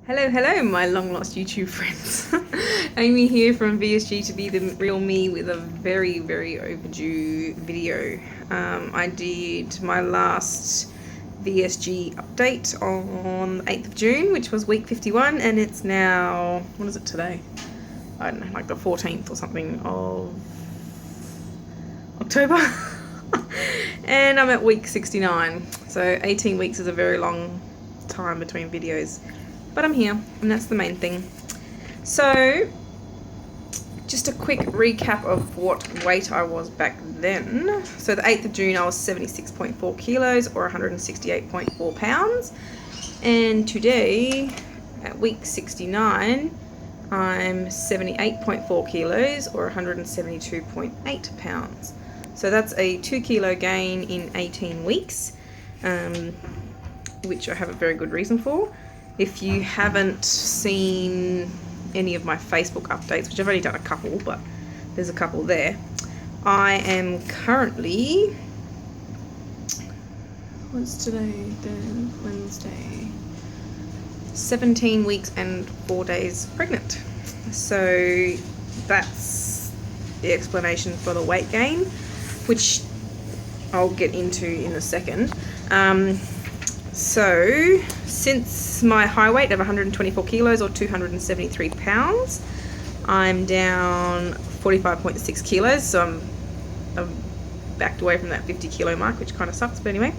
Hello, my long lost YouTube friends. Amy here from VSG to be the real me with a very, very overdue video. I did my last VSG update on the 8th of June, which was week 51, and it's now, what is it today? I don't know, like the 14th or something of October. And I'm at week 69. So 18 weeks is a very long time between videos. But I'm here, and that's the main thing. So, just a quick recap of what weight I was back then. So the 8th of June, I was 76.4 kilos or 168.4 pounds. And today, at week 69, I'm 78.4 kilos or 172.8 pounds. So that's a 2 kilo gain in 18 weeks, which I have a very good reason for. If you haven't seen any of my Facebook updates, which I've only done a couple, but there's a couple there, I am currently, what's today, Wednesday, 17 weeks and 4 days pregnant. So that's the explanation for the weight gain, which I'll get into in a second. So since my high weight of 124 kilos or 273 pounds, I'm down 45.6 kilos. So I'm backed away from that 50 kilo mark, which kind of sucks, but anyway.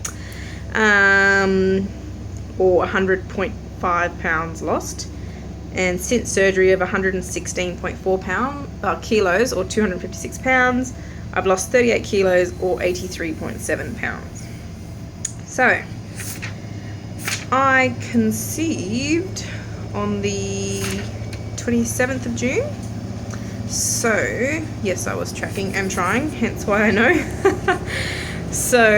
Or 100.5 pounds lost. And since surgery of 116.4 kilos or 256 pounds, I've lost 38 kilos or 83.7 pounds. So I conceived on the 27th of June. So, yes, I was tracking and trying, hence why I know. So,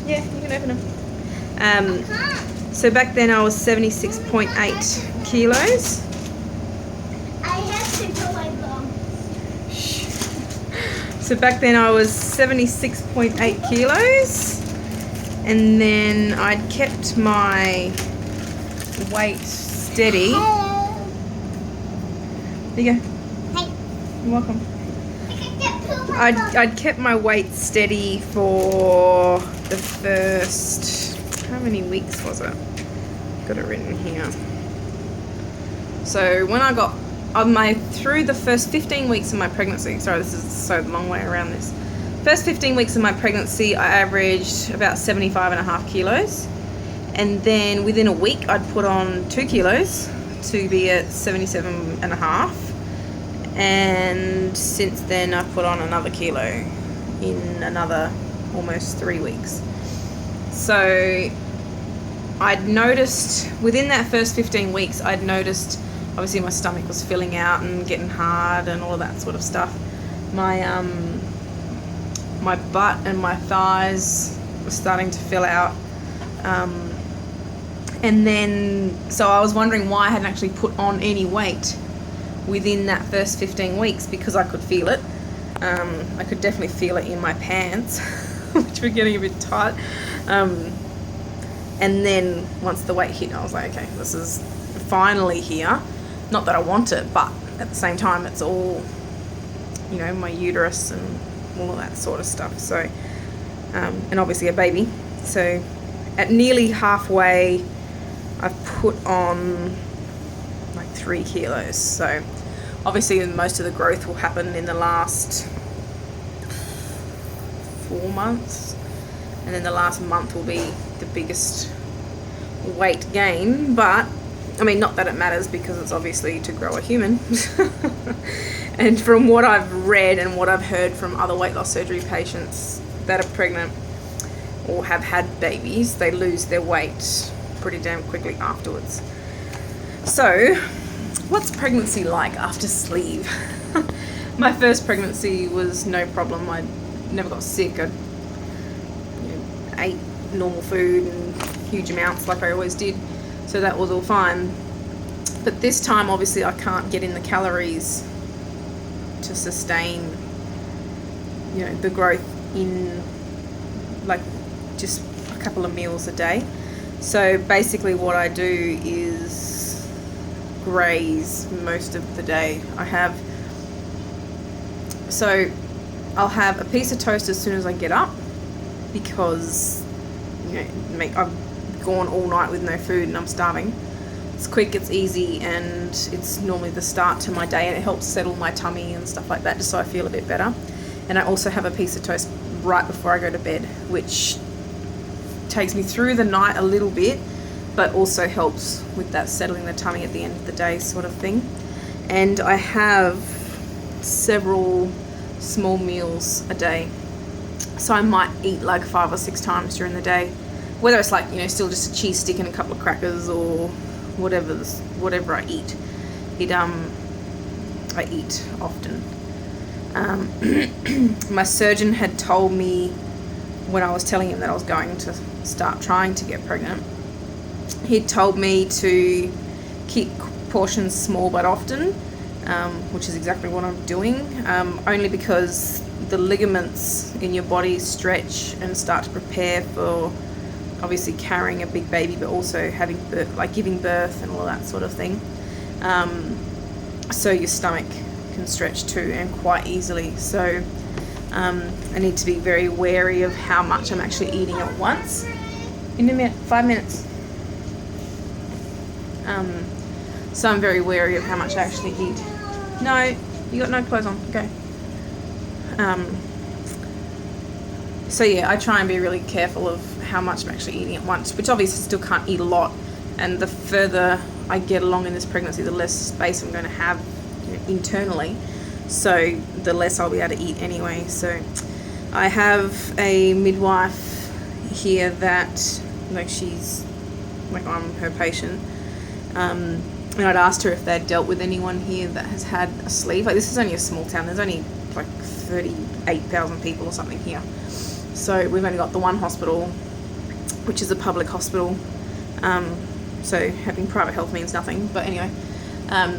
yeah, you can open them. So back then I was 76.8 kilos. I have to go my mom. So back then I was 76.8 kilos. And then I'd kept my weight steady. Hello. There you go. Hey. You're welcome. I'd I'd kept my weight steady for the first, how many weeks was it? Got it written here. So when I got through the first 15 weeks of my pregnancy, sorry, this is so long way around this. First 15 weeks of my pregnancy, I averaged about 75.5 kilos. And then within a week, I'd put on 2 kilos to be at 77.5. And since then, I've put on another kilo in another almost 3 weeks. So I'd noticed within that first 15 weeks, I'd noticed obviously my stomach was filling out and getting hard and all of that sort of stuff. My butt and my thighs were starting to fill out. And then, so I was wondering why I hadn't actually put on any weight within that first 15 weeks because I could feel it. I could definitely feel it in my pants, which were getting a bit tight. And then once the weight hit, I was like, okay, this is finally here. Not that I want it, but at the same time, it's all, you know, my uterus and all of that sort of stuff. So, and obviously a baby. So at nearly halfway, I've put on like 3 kilos. So obviously most of the growth will happen in the last 4 months. And then the last month will be the biggest weight gain. But, I mean, not that it matters because it's obviously to grow a human. And from what I've read and what I've heard from other weight loss surgery patients that are pregnant or have had babies, they lose their weight pretty damn quickly afterwards. So, what's pregnancy like after sleeve? My first pregnancy was no problem. I never got sick. I ate normal food and huge amounts like I always did. So that was all fine. But this time, obviously, I can't get in the calories to sustain, you know, the growth in like just a couple of meals a day. So basically what I do is graze most of the day. I'll have a piece of toast as soon as I get up, because I've gone all night with no food and I'm starving. It's quick, it's easy, and it's normally the start to my day, and it helps settle my tummy and stuff like that, just so I feel a bit better. And I also have a piece of toast right before I go to bed, which takes me through the night a little bit, but also helps with that settling the tummy at the end of the day sort of thing. And I have several small meals a day, so I might eat like 5 or 6 times during the day, whether it's like, still just a cheese stick and a couple of crackers or whatever I eat. I eat often. My surgeon had told me when I was telling him that I was going to start trying to get pregnant, he'd told me to keep portions small but often, which is exactly what I'm doing, only because the ligaments in your body stretch and start to prepare for obviously carrying a big baby, but also having birth, like giving birth and all that sort of thing. So your stomach can stretch too, and quite easily. So I need to be very wary of how much I'm actually eating at once. In a minute, 5 minutes. So I'm very wary of how much I actually eat. No, you got no clothes on. Okay. So yeah, I try and be really careful of how much I'm actually eating at once, which obviously still can't eat a lot. And the further I get along in this pregnancy, the less space I'm going to have internally. So the less I'll be able to eat anyway. So I have a midwife here that, she's like, I'm her patient. And I'd asked her if they'd dealt with anyone here that has had a sleeve. Like, this is only a small town. There's only like 38,000 people or something here. So we've only got the one hospital, which is a public hospital. So having private health means nothing. But anyway,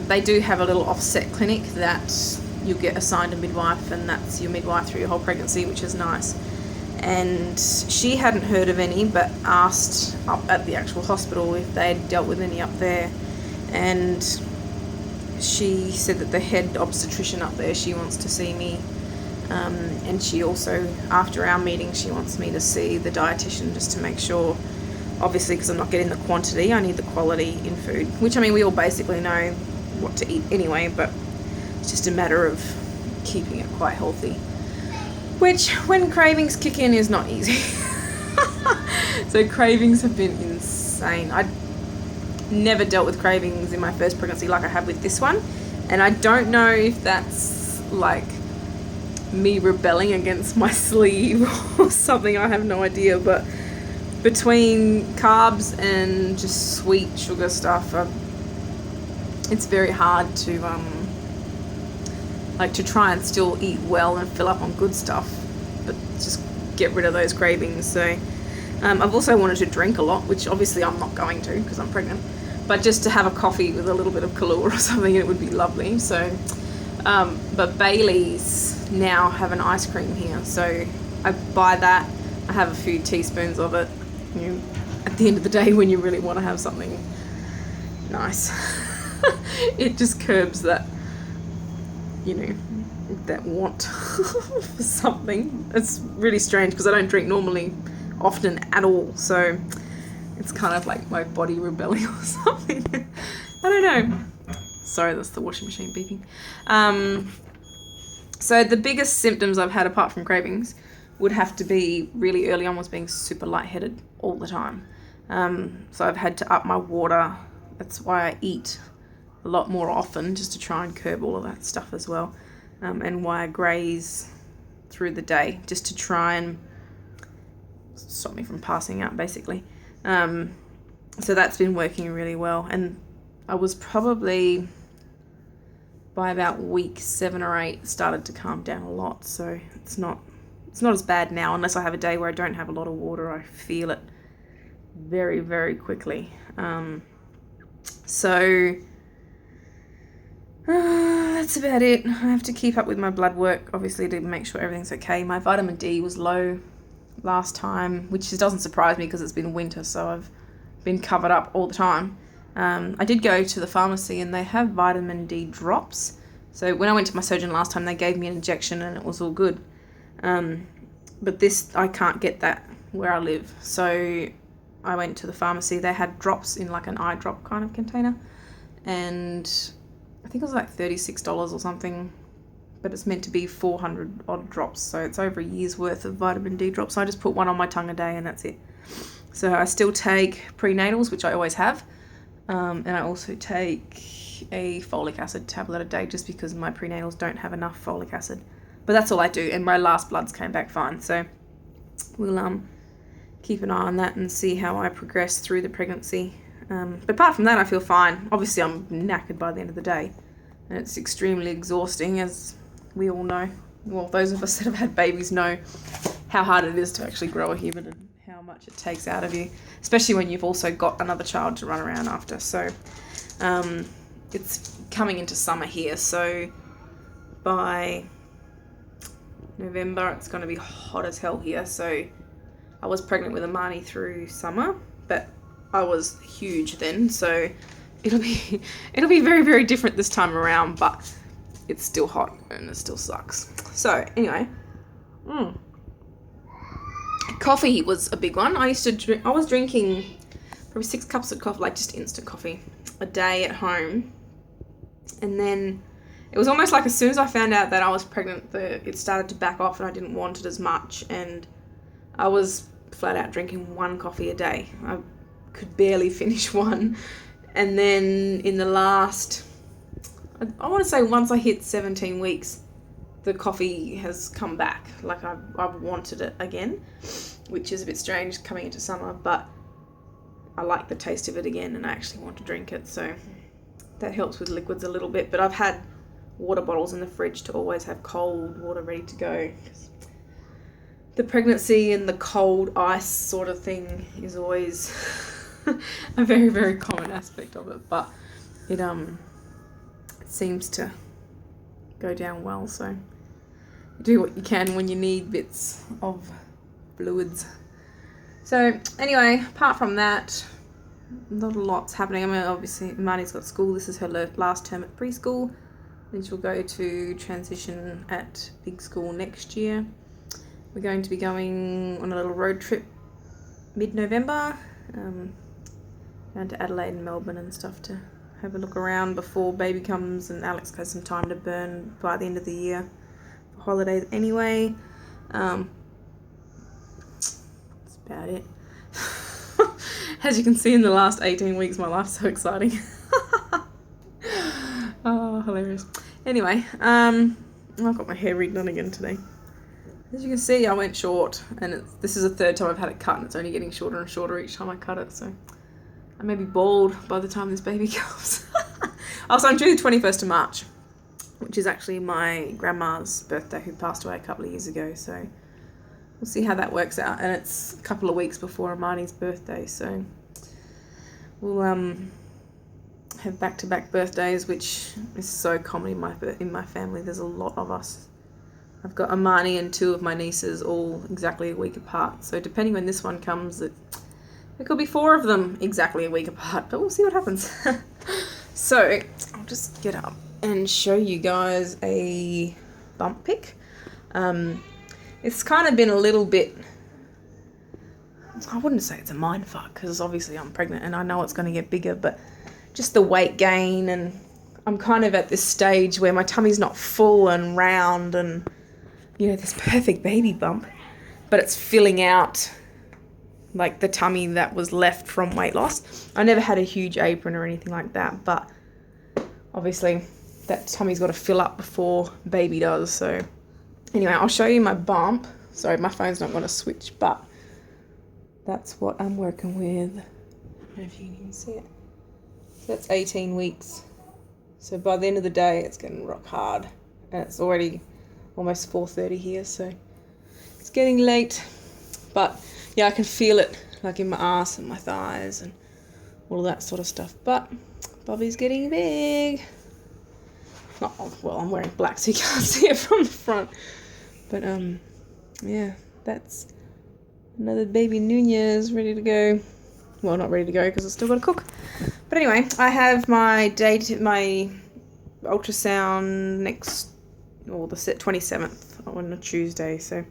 they do have a little offset clinic that you'll get assigned a midwife, and that's your midwife through your whole pregnancy, which is nice. And she hadn't heard of any, but asked up at the actual hospital if they'd dealt with any up there. And she said that the head obstetrician up there, she wants to see me. And she also, after our meeting, she wants me to see the dietitian just to make sure, obviously, because I'm not getting the quantity, I need the quality in food, which, we all basically know what to eat anyway, but it's just a matter of keeping it quite healthy, which, when cravings kick in, is not easy. So cravings have been insane. I never dealt with cravings in my first pregnancy like I have with this one, and I don't know if that's like me rebelling against my sleeve or something. I have no idea, but between carbs and just sweet sugar stuff, it's very hard to to try and still eat well and fill up on good stuff, but just get rid of those cravings. So I've also wanted to drink a lot, which obviously I'm not going to because I'm pregnant, but just to have a coffee with a little bit of Kahlua or something, it would be lovely. So but Bailey's now have an ice cream here, so I buy that. I have a few teaspoons of it. At the end of the day, when you really want to have something nice, it just curbs that, that want for something. It's really strange because I don't drink normally often at all, so it's kind of like my body rebelling or something. I don't know. Sorry, that's the washing machine beeping. So the biggest symptoms I've had apart from cravings would have to be really early on was being super lightheaded all the time. So I've had to up my water. That's why I eat a lot more often, just to try and curb all of that stuff as well. And why I graze through the day, just to try and stop me from passing out, basically. So that's been working really well. And I was probably, by about week 7 or 8, started to calm down a lot. So it's not as bad now, unless I have a day where I don't have a lot of water. I feel it very, very quickly. So that's about it. I have to keep up with my blood work, obviously, to make sure everything's okay. My vitamin D was low last time, which doesn't surprise me because it's been winter, so I've been covered up all the time. I did go to the pharmacy and they have vitamin D drops. So when I went to my surgeon last time, they gave me an injection and it was all good. But this, I can't get that where I live. So I went to the pharmacy. They had drops in like an eye drop kind of container. And I think it was like $36 or something. But it's meant to be 400 odd drops. So it's over a year's worth of vitamin D drops. So I just put one on my tongue a day and that's it. So I still take prenatals, which I always have. And I also take a folic acid tablet a day just because my prenatals don't have enough folic acid. But that's all I do, and my last bloods came back fine. So we'll keep an eye on that and see how I progress through the pregnancy. But apart from that, I feel fine. Obviously, I'm knackered by the end of the day, and it's extremely exhausting, as we all know. Well, those of us that have had babies know how hard it is to actually grow a human and how much it takes out of you, especially when you've also got another child to run around after. So it's coming into summer here, so by November it's going to be hot as hell here. So I was pregnant with Amani through summer, but I was huge then, so it'll be very, very different this time around, but it's still hot and it still sucks. So anyway, coffee was a big one. I was drinking probably 6 cups of coffee, like just instant coffee, a day at home. And then it was almost like as soon as I found out that I was pregnant, it started to back off and I didn't want it as much. And I was flat out drinking 1 coffee a day. I could barely finish one. And then in the last, I want to say once I hit 17 weeks, the coffee has come back. Like I've wanted it again, which is a bit strange coming into summer, but I like the taste of it again and I actually want to drink it. So that helps with liquids a little bit. But I've had water bottles in the fridge to always have cold water ready to go. The pregnancy and the cold ice sort of thing is always a very, very common aspect of it, but it seems to go down well. So do what you can when you need bits of fluids. So anyway, apart from that, not a lot's happening. I mean, obviously Marnie's got school. This is her last term at preschool. Then she'll go to transition at big school next year. We're going to be going on a little road trip mid-November, down to Adelaide and Melbourne and stuff to have a look around before baby comes, and Alex has some time to burn by the end of the year for holidays anyway. That's about it. As you can see, in the last 18 weeks, my life's so exciting. Oh, hilarious. Anyway, I've got my hair redone again today. As you can see, I went short, and this is the 3rd time I've had it cut, and it's only getting shorter and shorter each time I cut it, so I may be bald by the time this baby comes. Also, I'm due the 21st of March, which is actually my grandma's birthday, who passed away a couple of years ago, so we'll see how that works out. And it's a couple of weeks before Amani's birthday, so we'll have back-to-back birthdays, which is so common in my family. There's a lot of us. I've got Amani and 2 of my nieces all exactly a week apart, so depending when this one comes, it could be 4 of them exactly a week apart, but we'll see what happens. So I'll just get up and show you guys a bump pic. It's kind of been a little bit, I wouldn't say it's a mindfuck, because obviously I'm pregnant and I know it's going to get bigger, but just the weight gain, and I'm kind of at this stage where my tummy's not full and round and, you know, this perfect baby bump, but it's filling out like the tummy that was left from weight loss. I never had a huge apron or anything like that, but obviously that tummy's got to fill up before baby does. So anyway, I'll show you my bump. Sorry, my phone's not going to switch, but that's what I'm working with. I don't know if you can even see it. So that's 18 weeks. So by the end of the day, it's getting rock hard, and it's already almost 4:30 here, so it's getting late. But yeah, I can feel it like in my ass and my thighs and all of that sort of stuff. But Bobby's getting big. Well, I'm wearing black, so you can't see it from the front. But yeah, that's another baby Nunez ready to go. Well, not ready to go because I've still got to cook. But anyway, I have my my ultrasound the 27th on a Tuesday, so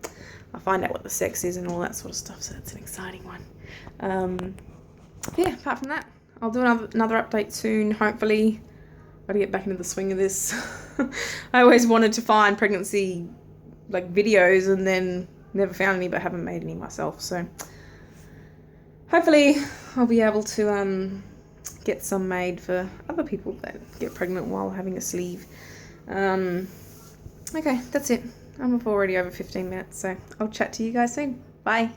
I'll find out what the sex is and all that sort of stuff, so that's an exciting one. Yeah, apart from that, I'll do another update soon, hopefully. Got to get back into the swing of this. I always wanted to find pregnancy videos and then never found any, but haven't made any myself, so hopefully I'll be able to get some made for other people that get pregnant while having a sleeve. Okay, that's it. I'm already over 15 minutes, so I'll chat to you guys soon. Bye.